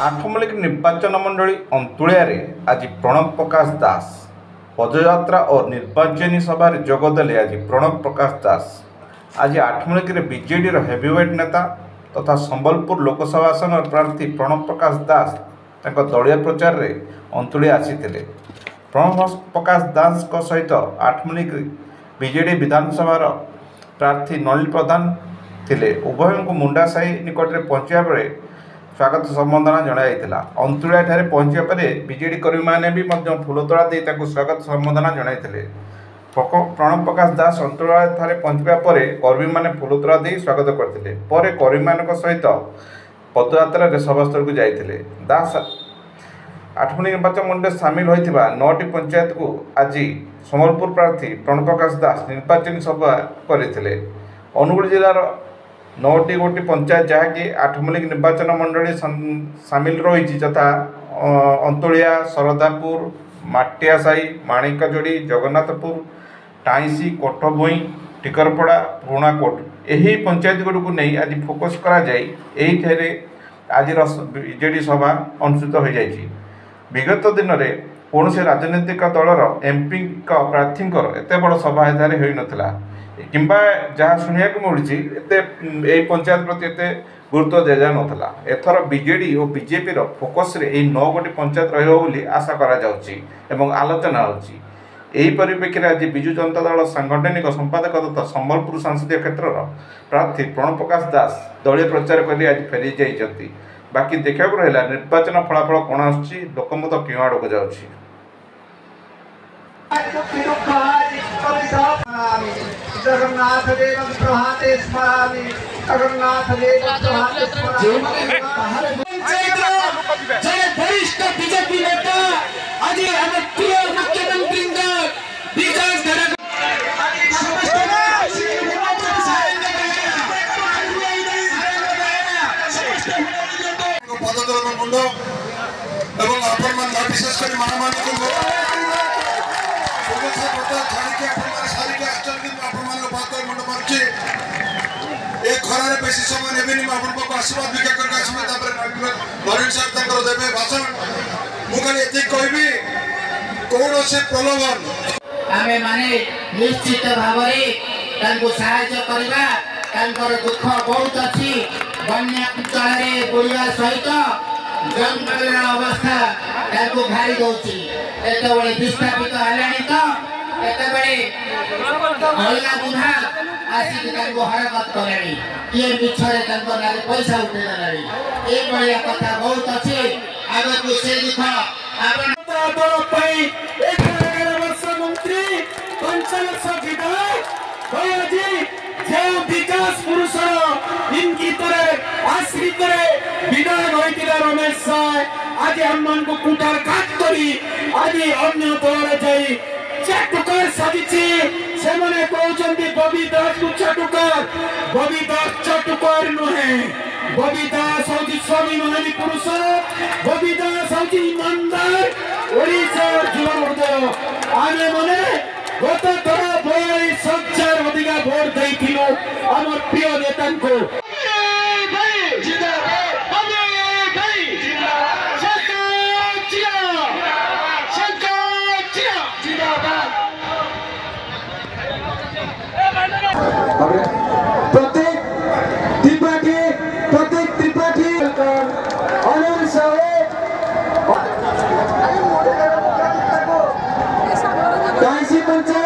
आठमल्लिक निर्वाचन मंडली अंतुलिया आज प्रणव प्रकाश दास पदयात्रा और निर्वाचनी सभा जोगदेले। आज प्रणव प्रकाश दास आज आठमल्लिक बीजेडी हेवीवेट नेता तथा संबलपुर लोकसभा आसन प्रार्थी प्रणव प्रकाश दास दलीय प्रचार में अंतुलिया आसीथिले। प्रणव प्रकाश दास सहित आठमल्लिक बीजेडी विधानसभा प्रार्थी नलिनी प्रधान थिले। उभय को मुंडासाही निकट में पहुंचा बेले स्वागत संबर्धना जनाइथिला। अंतुलिया ठारे पहुंचा पर बीजेडी कर्मी मैंने भी फूलतोड़ा दे स्वागत संबर्धना जनाइथिले। प्रणव प्रकाश दास अंतुलिया ठारे पहुंचा पर कर्मी मैंने फूलतोड़ा दे स्वागत करथिले। पर कर्मी मान सहित पदयात्रा सभास्थल को जाइथिले। दास आठमल्लिक निर्वाचन मंडल सामिल होइथिबा 9टी पंचायत को आज संबलपुर प्रार्थी प्रणव प्रकाश दास निर्वाचन सभा करथिले। अनुगुल जिलार 9टी गोटी पंचायत जहाँकि आठमल्लिक निर्वाचन मंडली सामिल रही यथा अंतुलिया, सरदापुर, माटियासाही, माणिकजोड़ी, जगन्नाथपुर, टाइसी, कोटभुई, टिकरपड़ा, पुराणाकोट यही पंचायत गुड़ को नहीं आज फोकस करा जाए आज बीजेडी सभा अनुष्ठित हो जाए। विगत दिन में कौन से राजनीतिक दलर एमपी प्रार्थी एत बड़ सभा हो नाला किंबा जहाँ शुणा मिलूँ एत पंचायत प्रति एत गुरुत्व दि जा नाला। एथर बीजेडी और बीजेपी फोकस रे 9 गोटी पंचायत रही आशा करा आलोचना होची। यही परिप्रेक्षी आज विजु जनता दल सांगठनिक संपादक तथा संबलपुर संसदीय क्षेत्र प्रार्थी प्रणव प्रकाश दास दलीय प्रचार कर आज फेरी जाइए। बाकी देखा रहा निर्वाचन फलाफल कौन आसुची, लोकमत क्यों आड़ को जाऊँगी। जगन्नाथ देव प्रभाते स्मरामि जगन्नाथ देव प्रभाते स्मरामि। जय वरिष्ठ बीजेपी नेता आज हम प्रिय मुख्यमंत्री विकास धर पददल मुंड एवं आपण मान विशेष कर महामानी को खरार बेसी समय ने आशीर्वाद भिक्षा करके नवीन साहब देवे भाषण मुझे ये कहबी कौन से प्रलोभन आमे माने निश्चित भाव में साहाय्य करवा दुख बहुत अच्छी बन्या अंचल बुड़िया सहित जंगल अवस्था घारी दौची एत बड़े विस्थापित है तो एत बड़े अलगा बुधा आसिक हरकत कले किए मिछरे पैसा उठे ये कथा बहुत अच्छे आगे से दुख मंत्री 5 लाख विधायक विकास पुरुष इनकी तरह आश्रित विधायक होता रमेश साय आज हम को कुटार काट करी आज अन्य दल जाई चाटुकर साजी से माने कहते बबी दास को चाटुकर। बबी दास चाटुकर नुहे। बबी दास हूँ स्वाभिमानी पुरुष। बबी दास हूँ ईमानदार ओडिशा जीवन हृदय आने माने गत थर 42,000 अधिक भोट देथिलु आम प्रिय नेता को। प्रत्येक त्रिपाठी अनिल साहे पंचायत